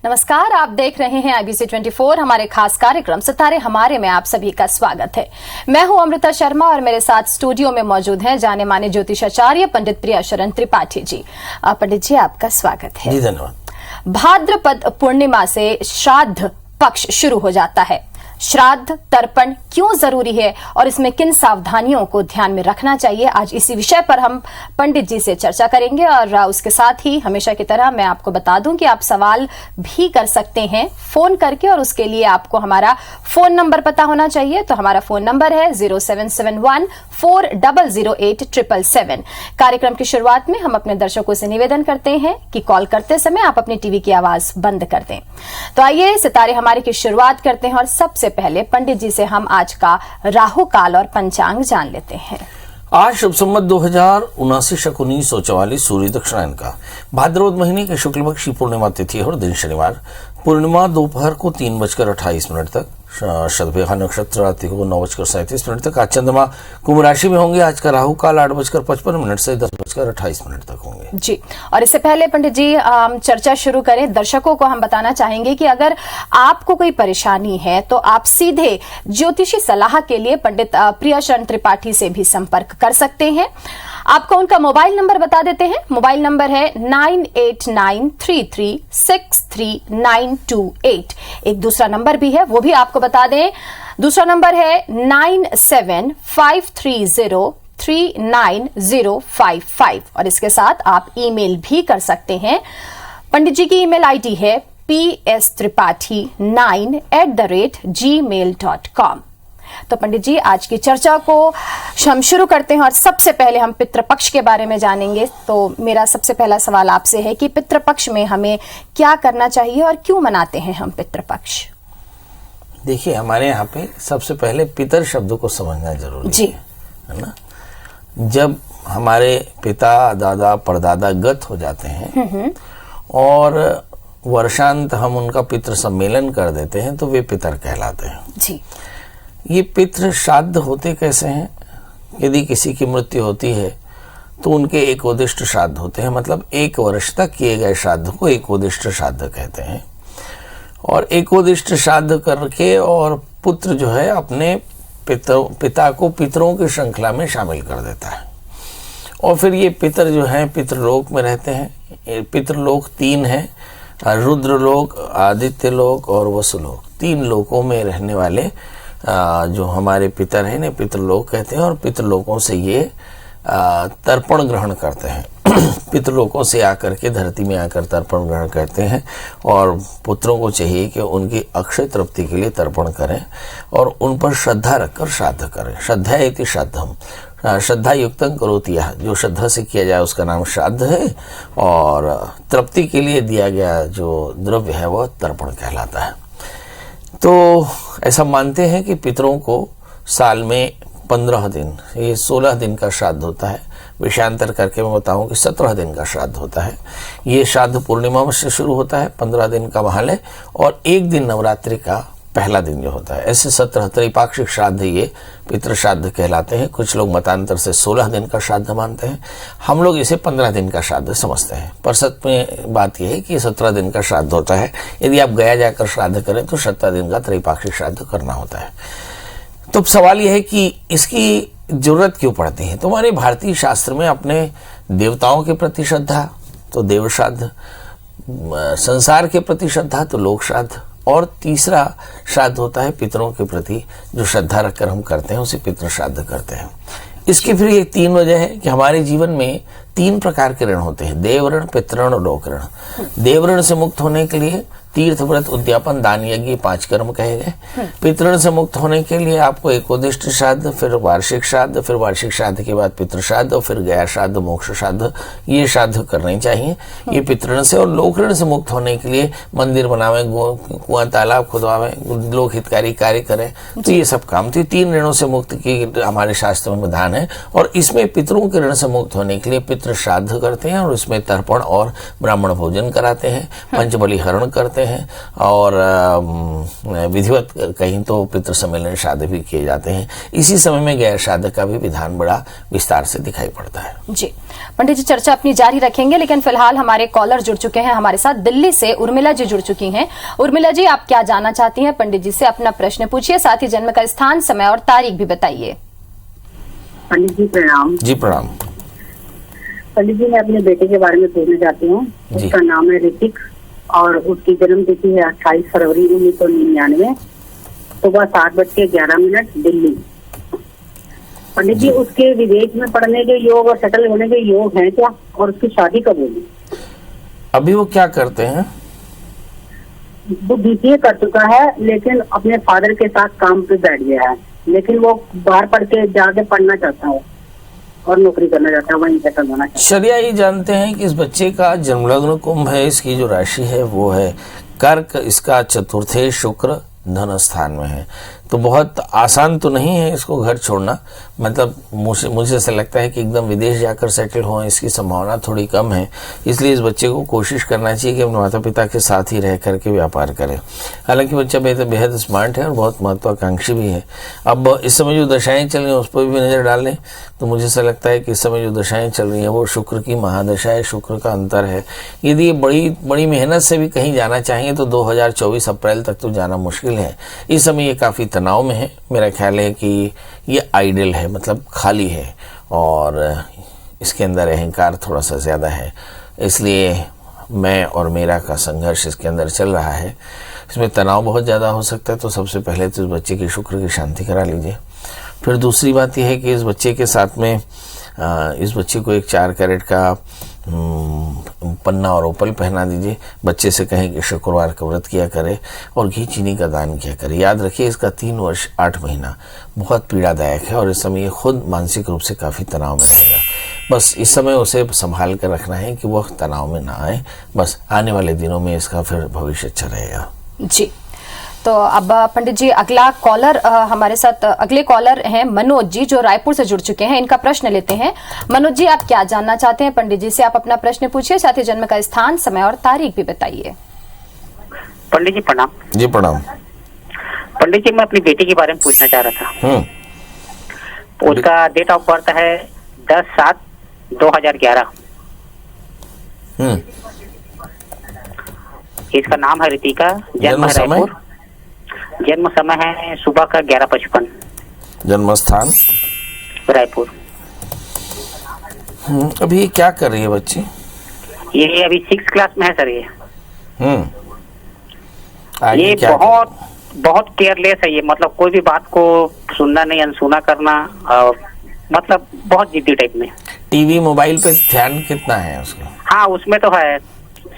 नमस्कार, आप देख रहे हैं IBC 24। हमारे खास कार्यक्रम सितारे हमारे में आप सभी का स्वागत है। मैं हूं अमृता शर्मा और मेरे साथ स्टूडियो में मौजूद हैं जाने माने ज्योतिषाचार्य पंडित प्रियाशरण त्रिपाठी जी। पंडित जी, आपका स्वागत है। जी धन्यवाद। भाद्रपद पूर्णिमा से श्राद्ध पक्ष शुरू हो जाता है। श्राद्ध तर्पण क्यों जरूरी है और इसमें किन सावधानियों को ध्यान में रखना चाहिए, आज इसी विषय पर हम पंडित जी से चर्चा करेंगे। और उसके साथ ही हमेशा की तरह मैं आपको बता दूं कि आप सवाल भी कर सकते हैं फोन करके, और उसके लिए आपको हमारा फोन नंबर पता होना चाहिए। तो हमारा फोन नंबर है 0771-4008-777। कार्यक्रम की शुरुआत में हम अपने दर्शकों से निवेदन करते हैं कि कॉल करते समय आप अपनी टीवी की आवाज बंद कर दें। तो आइए सितारे हमारे की शुरुआत करते हैं और सबसे पहले पंडित जी से हम आज का राहु काल और पंचांग जान लेते हैं। आज शुभ संवत 2079 शक 1944 सूर्य दक्षिणायन का भाद्रपद महीने के शुक्ल पक्ष की पूर्णिमा तिथि है और दिन शनिवार। पूर्णिमा दोपहर को 3:28 तक, शतभिषा नक्षत्र रात्रि को 9:37 तक। आज चंद्रमा कुंभ राशि में होंगे। आज का राहु काल 8:55 से 10:28 तक होंगे। जी, और इससे पहले पंडित जी हम चर्चा शुरू करें, दर्शकों को हम बताना चाहेंगे कि अगर आपको कोई परेशानी है तो आप सीधे ज्योतिषी सलाह के लिए पंडित प्रियाशरण त्रिपाठी से भी संपर्क कर सकते हैं। आपको उनका मोबाइल नंबर बता देते हैं। मोबाइल नंबर है 9893363928। एक दूसरा नंबर भी है, वो भी आपको बता दें। दूसरा नंबर है 9753039055। और इसके साथ आप ईमेल भी कर सकते हैं। पंडित जी की ईमेल आईडी है pstripathi9@gmail.com। तो पंडित जी, आज की चर्चा को हम शुरू करते हैं और सबसे पहले हम पितृपक्ष के बारे में जानेंगे। तो मेरा सबसे पहला सवाल आपसे है कि पितृपक्ष में हमें क्या करना चाहिए और क्यों मनाते हैं हम पितृपक्ष? देखिए, हमारे यहाँ पे सबसे पहले पितर शब्द को समझना जरूरी जी है ना। जब हमारे पिता दादा परदादा गत हो जाते हैं और वर्षांत हम उनका पितृ सम्मेलन कर देते हैं तो वे पितर कहलाते हैं। जी, ये पितृ श्राद्ध होते कैसे हैं? यदि किसी की मृत्यु होती है तो उनके एकोदिष्ट श्राद्ध होते हैं, मतलब 1 वर्ष तक किए गए श्राद्ध को एकोदिष्ट श्राद्ध कहते हैं। और एकोदिष्ट श्राद्ध करके और पुत्र जो है अपने पिता को पितरों की श्रृंखला में शामिल कर देता है। और फिर ये पितर जो हैं पितृलोक में रहते हैं। पितृलोक 3 हैं, रुद्रलोक, आदित्य लोक और वसुलोक। 3 लोकों में रहने वाले जो हमारे पितर हैं इन्हें पितृलोक कहते हैं। और पितृलोकों से ये तर्पण ग्रहण करते हैं। पितृलोकों से आकर के धरती में आकर तर्पण ग्रहण करते हैं और पुत्रों को चाहिए कि उनकी अक्षय तृप्ति के लिए तर्पण करें और उन पर श्रद्धा रखकर श्राद्ध करें। श्रद्धा इति श्राद्धम, श्रद्धा युक्तं करोति यः, जो श्रद्धा से किया जाए उसका नाम श्राद्ध है। और तृप्ति के लिए दिया गया जो द्रव्य है वह तर्पण कहलाता है। तो ऐसा मानते हैं कि पितरों को साल में 15 दिन, ये 16 दिन का श्राद्ध होता है। विषयांतर करके मैं बताऊं कि 17 दिन का श्राद्ध होता है। ये श्राद्ध पूर्णिमा से शुरू होता है, 15 दिन का महालय, और 1 दिन नवरात्रि का पहला दिन जो होता है। ऐसे 17 त्रैपाक्षिक श्राद्ध ये पितृ श्राद्ध कहलाते हैं। कुछ लोग मतांतर से 16 दिन का श्राद्ध मानते हैं, हम लोग इसे 15 दिन का श्राद्ध समझते हैं। पर सत्य में बात यह है कि 17 दिन का श्राद्ध होता है। यदि आप गया जाकर श्राद्ध करें तो 17 दिन का त्रैपाक्षिक श्राद्ध करना होता है। तो सवाल यह है कि इसकी जरूरत क्यों पड़ती है? तो हमारे भारतीय शास्त्र में अपने देवताओं के प्रति श्रद्धा तो देव श्राद्ध, संसार के प्रति श्रद्धा तो लोक श्राद्ध, और तीसरा श्राद्ध होता है पितरों के प्रति जो श्रद्धा रखकर हम करते हैं, उसे पितृ श्राद्ध करते हैं। इसकी फिर ये 3 वजह है कि हमारे जीवन में 3 प्रकार के ऋण होते हैं, देवऋण, पितृण और लोक ऋण। देवऋण से मुक्त होने के लिए तीर्थ व्रत उद्यापन दान यज्ञ 5 कर्म कहे गए। पितृण से मुक्त होने के लिए आपको एकोदिष्ट श्राद्ध, फिर वार्षिक श्राद्ध, फिर वार्षिक श्राद्ध के बाद पितृ श्राद्ध और फिर गया श्राद्ध, मोक्ष श्राद्ध, ये श्राद्ध करने चाहिए। ये पितृण से। और लोक ऋण से मुक्त होने के लिए मंदिर बनावे, कुआं तालाब खुदवावे, लोक हितकारी कार्य करें, तो ये सब काम। तो 3 ऋणों से मुक्त की हमारे शास्त्र में विधान है। और इसमें पितरों के ऋण से मुक्त होने के लिए पितृ श्राद्ध करते हैं और इसमें तर्पण और ब्राह्मण भोजन कराते हैं, पंचबली हरण करते जाते हैं और विधिवत कहीं तो पितृ सम्मेलन श्राद्ध भी किए जाते हैं। इसी समय में गैर श्राद्ध का भी विधान बड़ा विस्तार से दिखाई पड़ता है। जी पंडित जी, चर्चा अपनी जारी रखेंगे, लेकिन फिलहाल हमारे कॉलर जुड़ चुके हैं हमारे साथ। दिल्ली से उर्मिला जी जुड़ चुकी हैं। उर्मिला जी, आप क्या जानना चाहती हैं? पंडित जी से अपना प्रश्न पूछिए, साथ ही जन्म का स्थान, समय और तारीख भी बताइए। पंडित जी प्रणाम। जी प्रणाम। पंडित जी, मैं अपने बेटे के बारे में पूछना चाहती हूँ। उसका नाम है ऋतिक और उसकी जन्म तिथि है 28 फरवरी 1999, सुबह 7:11 दिल्ली। पंडित जी, उसके विदेश में पढ़ने के योग और सेटल होने के योग हैं क्या, और उसकी शादी कब होगी? अभी वो क्या करते हैं? वो BCA कर चुका है, लेकिन अपने फादर के साथ काम पे बैठ गया है, लेकिन वो बाहर पढ़ के जाके पढ़ना चाहता है और नौकरी करना चाहता है, वहीं सेटल होना चाहता है। शरिया ये जानते हैं कि इस बच्चे का जन्मलग्न कुंभ है, इसकी जो राशि है वो है कर्क, इसका चतुर्थे शुक्र धन स्थान में है। तो बहुत आसान तो नहीं है इसको घर छोड़ना, मतलब मुझे ऐसा लगता है कि एकदम विदेश जाकर सेटल हो इसकी संभावना थोड़ी कम है। इसलिए इस बच्चे को कोशिश करना चाहिए कि अपने माता पिता के साथ ही रह करके व्यापार करे। हालांकि बच्चा बेहद स्मार्ट है और बहुत महत्वाकांक्षी भी है। अब इस समय जो दशाएं चल रही हैं उस पर भी नजर डाल लें तो मुझे ऐसा लगता है कि इस समय जो दशाएं चल रही हैं वो शुक्र की महादशा है, शुक्र का अंतर है। यदि ये बड़ी मेहनत से भी कहीं जाना चाहिए तो 2024 अप्रैल तक तो जाना मुश्किल है। इस समय ये काफ़ी तनाव में है। मेरा ख्याल है कि ये आइडल है, मतलब खाली है और इसके अंदर अहंकार थोड़ा सा ज़्यादा है। इसलिए मैं और मेरा का संघर्ष इसके अंदर चल रहा है। इसमें तनाव बहुत ज़्यादा हो सकता है। तो सबसे पहले तो इस बच्चे की शुक्र की शांति करा लीजिए। फिर दूसरी बात यह है कि इस बच्चे के साथ में इस बच्चे को एक 4 कैरेट का पन्ना और ओपल पहना दीजिए। बच्चे से कहें कि शुक्रवार का व्रत किया करे और घी चीनी का दान किया करे। याद रखिए इसका 3 वर्ष 8 महीना बहुत पीड़ादायक है और इस समय ये खुद मानसिक रूप से काफ़ी तनाव में रहेगा। बस इस समय उसे संभाल कर रखना है कि वह तनाव में ना आए। बस आने वाले दिनों में इसका फिर भविष्य अच्छा रहेगा। जी, तो अब पंडित जी अगला कॉलर हमारे साथ, अगले कॉलर हैं मनोज जी जो रायपुर से जुड़ चुके हैं। इनका प्रश्न लेते हैं। मनोज जी, आप क्या जानना चाहते हैं? पंडित जी से आप अपना प्रश्न पूछिए, साथ ही जन्म का स्थान, समय और तारीख भी बताइए। पंडित जी प्रणाम। जी प्रणाम। पंडित जी, मैं अपनी बेटी के बारे में पूछना चाह रहा था। उसका डेट ऑफ बर्थ है 10/7/2011। इसका नाम है रितिका, जन्म है रायपुर, जन्म समय है सुबह का 11:55, जन्म स्थान रायपुर। अभी ये क्या कर रही है बच्ची? ये अभी 6th क्लास में है सर। ये आगे क्या बहुत केयरलेस है ये, मतलब कोई भी बात को सुनना नहीं, अनसुना करना, और मतलब बहुत जिद्दी टाइप में। टीवी मोबाइल पे ध्यान कितना है उसका? हाँ, उसमें तो है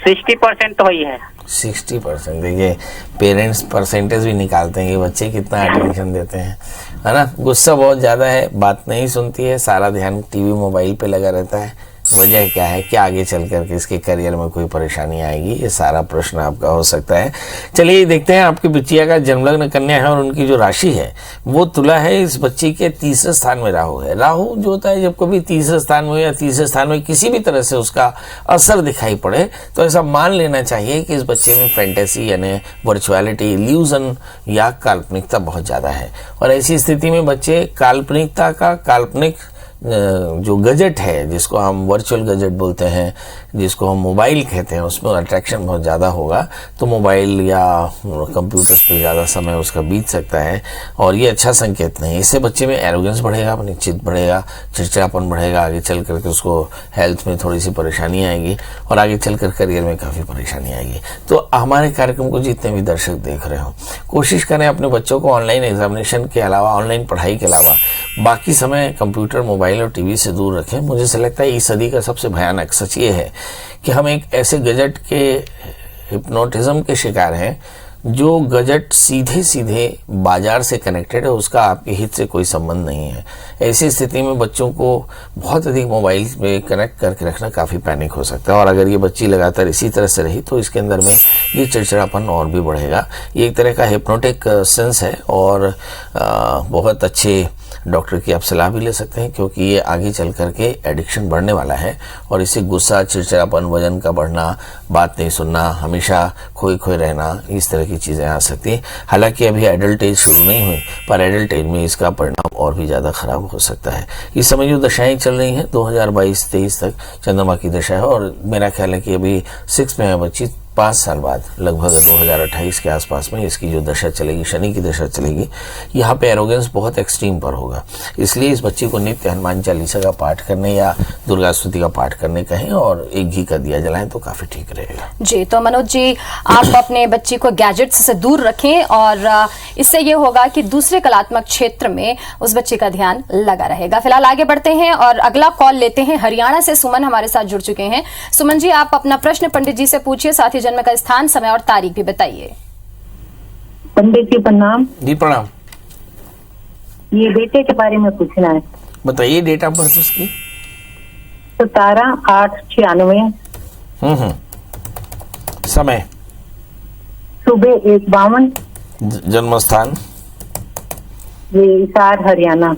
60% तो ही है। 60%। देखिए पेरेंट्स परसेंटेज भी निकालते हैं कि बच्चे कितना अटेंशन देते हैं, है ना। गुस्सा बहुत ज़्यादा है, बात नहीं सुनती है, सारा ध्यान टीवी मोबाइल पे लगा रहता है। वजह क्या है कि आगे चल करके इसके करियर में कोई परेशानी आएगी, ये सारा प्रश्न आपका हो सकता है। चलिए देखते हैं आपकी बिटिया का जन्मलग्न कन्या है और उनकी जो राशि है वो तुला है। इस बच्ची के 3रे स्थान में राहु है। राहु जो होता है जब कभी 3रे स्थान में या 3रे स्थान में किसी भी तरह से उसका असर दिखाई पड़े तो ऐसा मान लेना चाहिए कि इस बच्चे में फैंटेसी यानी वर्चुअलिटी, इल्यूजन या काल्पनिकता बहुत ज़्यादा है। और ऐसी स्थिति में बच्चे काल्पनिकता का, काल्पनिक जो गजेट है जिसको हम वर्चुअल गजेट बोलते हैं, जिसको हम मोबाइल कहते हैं, उसमें अट्रैक्शन बहुत ज़्यादा होगा। तो मोबाइल या कंप्यूटर्स पे ज़्यादा समय उसका बीत सकता है और ये अच्छा संकेत नहीं है। इससे बच्चे में एरोगेंस बढ़ेगा, निश्चित बढ़ेगा, चिड़चिड़ापन बढ़ेगा। आगे चल करके उसको हेल्थ में थोड़ी सी परेशानी आएगी और आगे चल कर करियर में काफ़ी परेशानी आएगी। तो हमारे कार्यक्रम को जितने भी दर्शक देख रहे हो, कोशिश करें अपने बच्चों को ऑनलाइन एग्जामिनेशन के अलावा, ऑनलाइन पढ़ाई के अलावा बाकी समय कंप्यूटर, मोबाइल और टीवी से दूर रखें। मुझे ऐसा लगता है इस सदी का सबसे भयानक सच ये है कि हम एक ऐसे गजेट के हिप्नोटिज्म के शिकार हैं जो गजेट सीधे सीधे बाजार से कनेक्टेड है, उसका आपके हित से कोई संबंध नहीं है। ऐसी स्थिति में बच्चों को बहुत अधिक मोबाइल में कनेक्ट करके रखना काफ़ी पैनिक हो सकता है। और अगर ये बच्ची लगातार इसी तरह से रही तो इसके अंदर में ये चिड़चिड़ापन और भी बढ़ेगा। ये एक तरह का हिप्नोटिक सेंस है और बहुत अच्छे डॉक्टर की आप सलाह भी ले सकते हैं, क्योंकि ये आगे चल करके एडिक्शन बढ़ने वाला है और इससे गुस्सा, चिड़चिड़ापन, वजन का बढ़ना, बात नहीं सुनना, हमेशा खोए खोए रहना, इस तरह की चीज़ें आ सकती हैं। हालांकि अभी एडल्ट एज शुरू नहीं हुई, पर एडल्ट एज में इसका परिणाम और भी ज़्यादा खराब हो सकता है। इस समय जो दशाएं चल रही हैं 2022-23 तक चंद्रमा की दशा है, और मेरा ख्याल है कि अभी 6 में है बच्ची, 5 साल बाद लगभग 2028 के आसपास में इसकी जो दशा चलेगी, शनि की दशा चलेगी, यहाँ पे एरोगेंस बहुत एक्सट्रीम पर होगा। इसलिए इस बच्ची को नित्य हनुमान चालीसा का पाठ करने या दुर्गा स्तुति का पाठ करने कहें और एक घी का दिया जलाएं तो काफी ठीक रहेगा। जी, तो मनोज जी, आप अपने बच्ची को गैजेट्स से दूर रखें और इससे ये होगा कि दूसरे कलात्मक क्षेत्र में उस बच्चे का ध्यान लगा रहेगा। फिलहाल आगे बढ़ते हैं और अगला कॉल लेते हैं। हरियाणा से सुमन हमारे साथ जुड़ चुके हैं। सुमन जी, आप अपना प्रश्न पंडित जी से पूछिए, साथ ही जन्म का स्थान, समय और तारीख भी बताइए। पंडित जी प्रणाम। जी प्रणाम। ये बेटे के बारे में पूछना है। बताइए डेट ऑफ बर्थ उसकी। 17/8/96। समय सुबह 1:52। जन्म स्थान ये हिसार हरियाणा।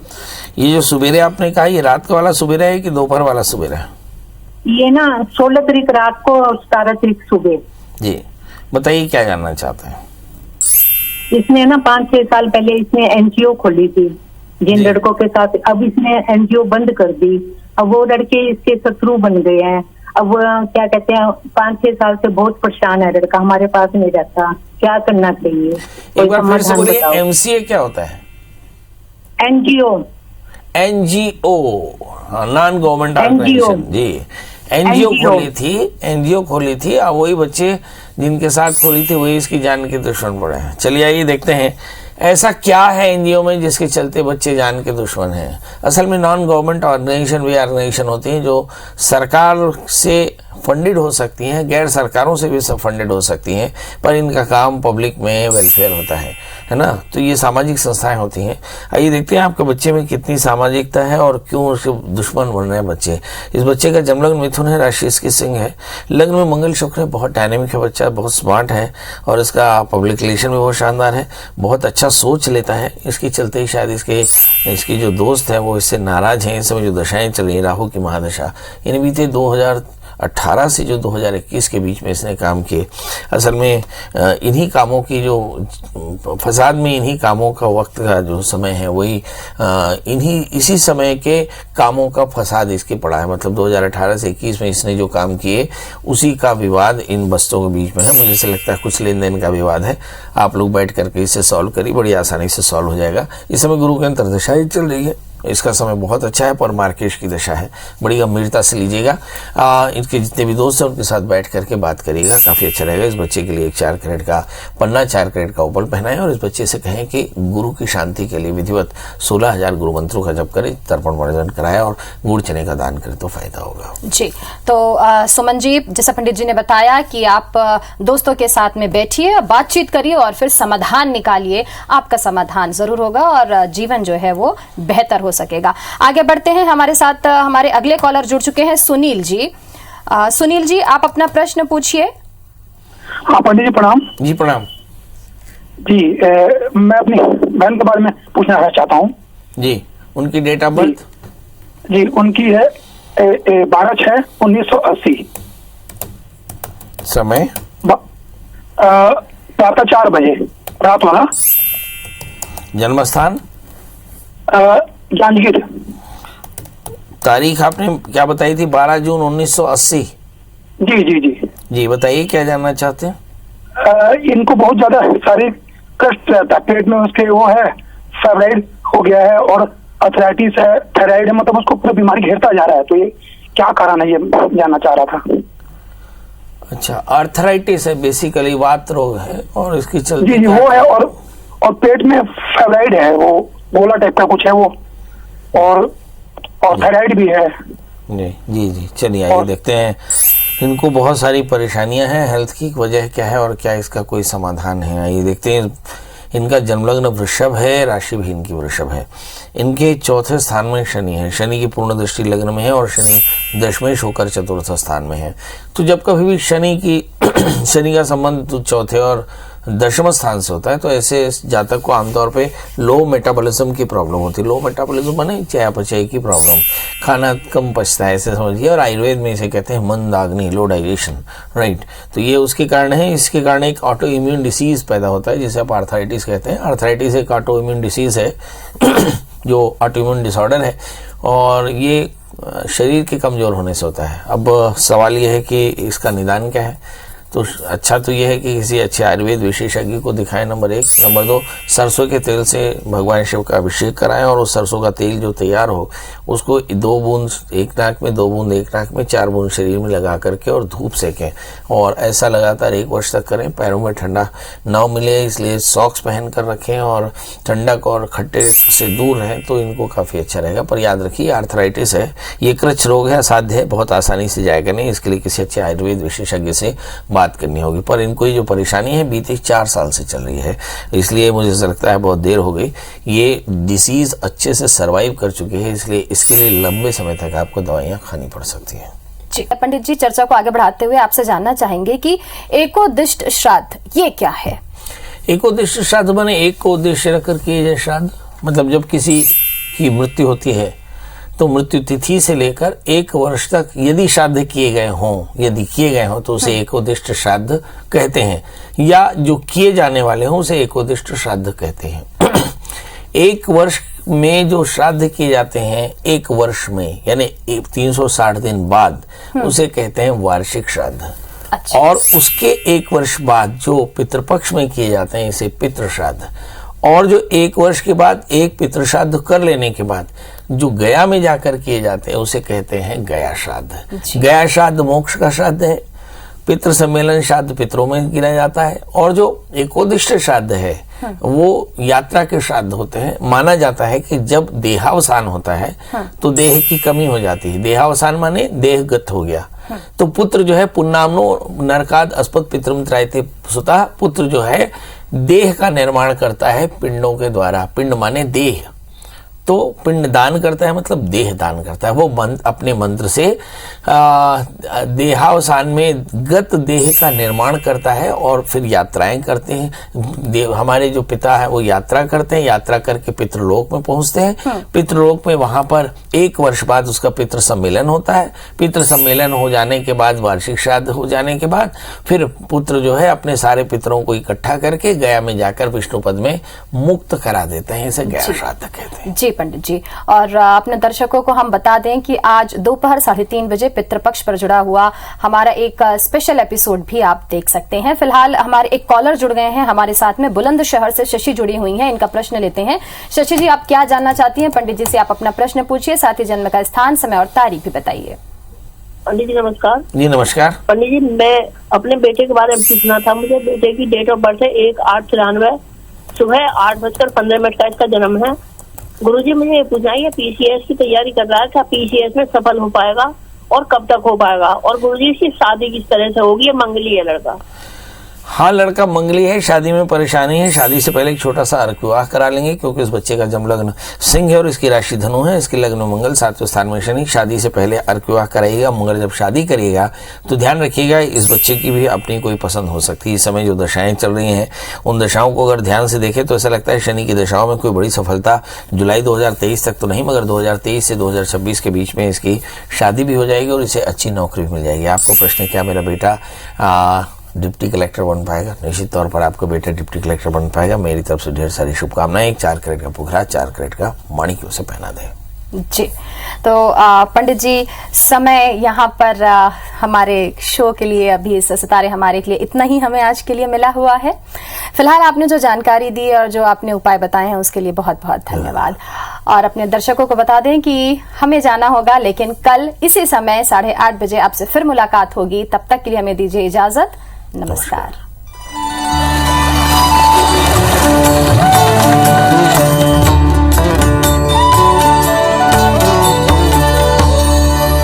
ये जो सुबेरे आपने कहा, ये रात का वाला सुबेरा है कि दोपहर वाला सुबेरा है? ये ना 16 तारीख रात को और 17 तारीख सुबह। जी बताइए क्या जानना चाहते हैं। इसने ना 5-6 साल पहले इसने एनजीओ खोली थी जिन जी। लड़कों के साथ। अब इसने एनजीओ बंद कर दी। अब वो लड़के इसके शत्रु बन गए हैं। अब वो क्या कहते हैं, 5-6 साल से बहुत परेशान है लड़का, हमारे पास नहीं रहता। क्या करना चाहिए? एक बार फिर से बोलिए, एमसीए क्या होता है? NGO. NGO, non government organisation. जी, एनजीओ खोली थी। अब वही बच्चे जिनके साथ खोली थी वही इसकी जान के दुश्मन पड़े हैं। चलिए आइए देखते हैं ऐसा क्या है एनजीओ में जिसके चलते बच्चे जान के दुश्मन हैं। असल में नॉन गवर्नमेंट ऑर्गेनाइजेशन वे ऑर्गेनाइजेशन होती हैं जो सरकार से फंडेड हो सकती हैं, गैर सरकारों से भी सब फंडेड हो सकती हैं, पर इनका काम पब्लिक में वेलफेयर होता है ना। तो ये सामाजिक संस्थाएं होती हैं। आइए देखते हैं आपके बच्चे में कितनी सामाजिकता है और क्यों उसके दुश्मन बन रहे हैं बच्चे। इस बच्चे का जन्मलग्न मिथुन है, राशि इसकी सिंह है, लग्न में मंगल शुक्र है, बहुत डायनेमिक है बच्चा, बहुत स्मार्ट है और इसका पब्लिक रिलेशन भी बहुत शानदार है, बहुत अच्छा सोच लेता है। इसके चलते ही शायद इसकी जो दोस्त है वो इससे नाराज हैं। इस समय जो दशाएं चल रही है, राहु की महादशा, इन बीते 2018 से जो 2021 के बीच में इसने काम किए। असल में इन्हीं कामों की जो फसाद में इन्हीं कामों का वक्त का जो समय है वही इसी समय के कामों का फसाद इसके पड़ा है। मतलब 2018 से 21 में इसने जो काम किए उसी का विवाद इन बस्तों के बीच में है। मुझे से लगता है कुछ लेन देन का विवाद है। आप लोग बैठ करके इसे सॉल्व करिए, बड़ी आसानी से सॉल्व हो जाएगा। इस समय गुरु की अंतर्दशा ही चल रही है, इसका समय बहुत अच्छा है, पर मार्केश की दशा है, बड़ी गंभीरता से लीजिएगा। इनके जितने भी दोस्त हैं उनके साथ बैठ करके बात करिएगा, काफ़ी अच्छा रहेगा। इस बच्चे के लिए एक 4 कैरेट का पन्ना, 4 कैरेट का उपल पहनाएं और इस बच्चे से कहें कि गुरु की शांति के लिए विधिवत 16,000 गुरु मंत्रों का जप करें, तर्पण वर्जन कराएं और गुड़ चने का दान करें तो फायदा होगा। जी, तो सुमन जी, जैसा पंडित जी ने बताया कि आप दोस्तों के साथ में बैठिए, बातचीत करिए और फिर समाधान निकालिए। आपका समाधान जरूर होगा और जीवन जो है वो बेहतर हो सकेगा। आगे बढ़ते हैं, हमारे साथ हमारे अगले कॉलर जुड़ चुके हैं, सुनील जी। सुनील जी, आप अपना प्रश्न पूछिए। हाँ पंडित जी प्रणाम। जी प्रणाम जी। मैं अपनी बहन के बारे में पूछना चाहता हूँ। जी, उनकी डेट ऑफ बर्थ? जी, उनकी है 12/6/1980। समय? प्रातः 4 बजे रात वाला। जन्म स्थान? जांजगीर। तारीख आपने क्या बताई थी? 12 जून 1980। जी जी जी जी बताइए क्या जानना चाहते हैं। इनको बहुत ज्यादा शारीरिक कष्ट रहता है, पेट में उसके वो है, फेब्राइड हो गया है और अर्थराइटिस है, थायराइड है, मतलब उसको पूरा बीमारी घेरता जा रहा है। तो ये क्या कारण है, ये जानना चाह रहा था। अच्छा, अर्थराइटिस है, बेसिकली वात रोग है और इसकी चलती जी जी वो है और पेट में फेब्राइड है, वो गोला टाइप का कुछ है वो, और थायराइड भी है। जी जी जी चलिए आइए देखते हैं। इनको बहुत सारी परेशानियां हैं, हेल्थ की वजह क्या है और क्या इसका कोई समाधान है, आइए देखते हैं। इनका जन्मलग्न वृषभ है, राशि भी इनकी वृषभ है। इनके चौथे स्थान में शनि है, शनि की पूर्ण दृष्टि लग्न में है और शनि दशमेश होकर चतुर्थ स्थान में है। तो जब कभी भी शनि का संबंध चौथे और दशम स्थान से होता है, तो ऐसे जातक को आमतौर पे लो मेटाबॉलिज्म की प्रॉब्लम होती है। लो मेटाबॉलिज्म माने चयापचय की प्रॉब्लम, खाना कम पचता है ऐसे समझिए, और आयुर्वेद में इसे कहते हैं मंदाग्नि, लो डाइजेशन, राइट। तो ये उसके कारण है। इसके कारण एक ऑटो इम्यून डिसीज पैदा होता है जिसे आप आर्थराइटिस कहते हैं। आर्थराइटिस एक ऑटो इम्यून डिसीज है जो ऑटो इम्यून डिसऑर्डर है, और ये शरीर के कमजोर होने से होता है। अब सवाल यह है कि इसका निदान क्या है। तो अच्छा तो यह है कि किसी अच्छे आयुर्वेद विशेषज्ञ को दिखाएं, नंबर 1। नंबर 2, सरसों के तेल से भगवान शिव का अभिषेक कराएं, और उस सरसों का तेल जो तैयार हो उसको 2 बूंद एक नाक में, 2 बूंद एक नाक में, 4 बूंद शरीर में लगा करके और धूप सेकें, और ऐसा लगातार 1 वर्ष तक करें। पैरों में ठंडा ना मिले इसलिए सॉक्स पहन कर रखें, और ठंडक और खट्टे से दूर रहें, तो इनको काफ़ी अच्छा रहेगा। पर याद रखिए आर्थराइटिस है, ये कृच्छ रोग है, असाध्य है, बहुत आसानी से जाएगा नहीं। इसके लिए किसी अच्छे आयुर्वेद विशेषज्ञ से बात करनी होगी। पर इनको ये जो परेशानी है बीते 4 साल से चल रही है, इसलिए मुझे लगता है बहुत देर हो गई। ये डिसीज अच्छे से सरवाइव कर चुकी है, इसलिए इसके लिए लंबे समय तक आपको दवाइयाँ खानी पड़ सकती हैं। जी पंडित जी, चर्चा को आगे बढ़ाते हुए आपसे जानना चाहेंगे कि एकोदिष्ट श्राद्ध ये क्या है? एकोदिष्ट श्राद्ध माने एक को उद्देश्य रखकर किए जाए श्राद्ध। मतलब जब किसी की मृत्यु होती है तो मृत्यु तिथि से लेकर 1 वर्ष तक यदि श्राद्ध किए गए हों तो उसे एकोदिष्ट श्राद्ध कहते हैं, या जो किए जाने वाले हों उसे एकोदिष्ट श्राद्ध कहते हैं। 1 वर्ष में जो श्राद्ध किए जाते हैं 1 वर्ष में, यानी 360 दिन बाद, उसे कहते हैं वार्षिक श्राद्ध। अच्छा। और उसके 1 वर्ष बाद जो पितृपक्ष में किए जाते हैं इसे पितृ श्राद्ध। और जो 1 वर्ष के बाद एक पितृ श्राद्ध कर लेने के बाद जो गया में जाकर किए जाते हैं उसे कहते हैं गया श्राद्ध। गया श्राद्ध मोक्ष का श्राद्ध है। पितृ सम्मेलन श्राद्ध पितरों में गिना जाता है। और जो एकोदिष्ट श्राद्ध है वो यात्रा के श्राद्ध होते हैं। माना जाता है कि जब देहावसान होता है तो देह की कमी हो जाती है। देहावसान माने देहगत हो गया, तो पुत्र जो है पुण्नामनो नरकाद अस्पद पितरम त्रायते सुता, पुत्र जो है देह का निर्माण करता है पिंडों के द्वारा। पिंड माने देह, तो पिंड दान करता है मतलब देह दान करता है। वो अपने मंत्र से देहावसान में गत देह का निर्माण करता है और फिर यात्राएं करते हैं। हमारे जो पिता है वो यात्रा करते हैं, यात्रा करके पितृलोक में पहुंचते हैं। पितृलोक में वहां पर 1 वर्ष बाद उसका पितृ सम्मेलन होता है। पितृ सम्मेलन हो जाने के बाद, वार्षिक श्राद्ध हो जाने के बाद, फिर पुत्र जो है अपने सारे पितरों को इकट्ठा करके गया में जाकर विष्णु पद में मुक्त करा देते हैं। इसे गया श्राद्ध कहते हैं। जी पंडित जी, और अपने दर्शकों को हम बता दें कि आज दोपहर 3:30 बजे पितृपक्ष पर जुड़ा हुआ हमारा एक स्पेशल एपिसोड भी आप देख सकते हैं। फिलहाल हमारे एक कॉलर जुड़ गए हैं हमारे साथ में, बुलंदशहर से शशि जुड़ी हुई हैं। इनका प्रश्न लेते हैं। शशि जी, आप क्या जानना चाहती हैं? पंडित जी से आप अपना प्रश्न पूछिए, साथ ही जन्म का स्थान, समय और तारीख भी बताइए। पंडित जी नमस्कार। जी नमस्कार। पंडित जी, मैं अपने बेटे के बारे में पूछना था। मुझे बेटे की डेट ऑफ बर्थ है 1/8/93, सुबह 8:15 का इसका जन्म है। गुरुजी मुझे ये पूछना है, पीसीएस की तैयारी कर रहा है, क्या पीसीएस में सफल हो पाएगा और कब तक हो पाएगा? और गुरुजी इसकी शादी किस तरह से होगी? ये मंगली है लड़का। हाँ, लड़का मंगली है, शादी में परेशानी है। शादी से पहले एक छोटा सा अर्क विवाह करा लेंगे, क्योंकि इस बच्चे का जन्म लग्न सिंह है और इसकी राशि धनु है। इसके लग्न मंगल, 7वें स्थान में शनि। शादी से पहले अर्क विवाह कराइएगा। मगर जब शादी करिएगा तो ध्यान रखिएगा इस बच्चे की भी अपनी कोई पसंद हो सकती है। इस समय जो दशाएं चल रही हैं उन दशाओं को अगर ध्यान से देखें तो ऐसा लगता है शनि की दशाओं में कोई बड़ी सफलता जुलाई 2023 तक तो नहीं, मगर 2023 से 2026 के बीच में इसकी शादी भी हो जाएगी और इसे अच्छी नौकरी भी मिल जाएगी। आपको प्रश्न क्या मेरा बेटा डिप्टी कलेक्टर बन पाएगा? निश्चित तौर पर आपका बेटा डिप्टी कलेक्टर बन पाएगा। मेरी तरफ से ढेर सारी शुभकामनाएं। 4 कैरेट का पुखरा, 4 कैरेट का माणिक्य उसे पहना दें। जी, तो पंडित जी, समय यहाँ पर हमारे शो के लिए, अभी इस सितारे हमारे के लिए इतना ही हमें आज के लिए मिला हुआ है। फिलहाल आपने जो जानकारी दी और जो आपने उपाय बताए हैं उसके लिए बहुत बहुत धन्यवाद। और अपने दर्शकों को बता दें कि हमें जाना होगा, लेकिन कल इसी समय 8:30 बजे आपसे फिर मुलाकात होगी। तब तक के लिए हमें दीजिए इजाजत। नमस्कार।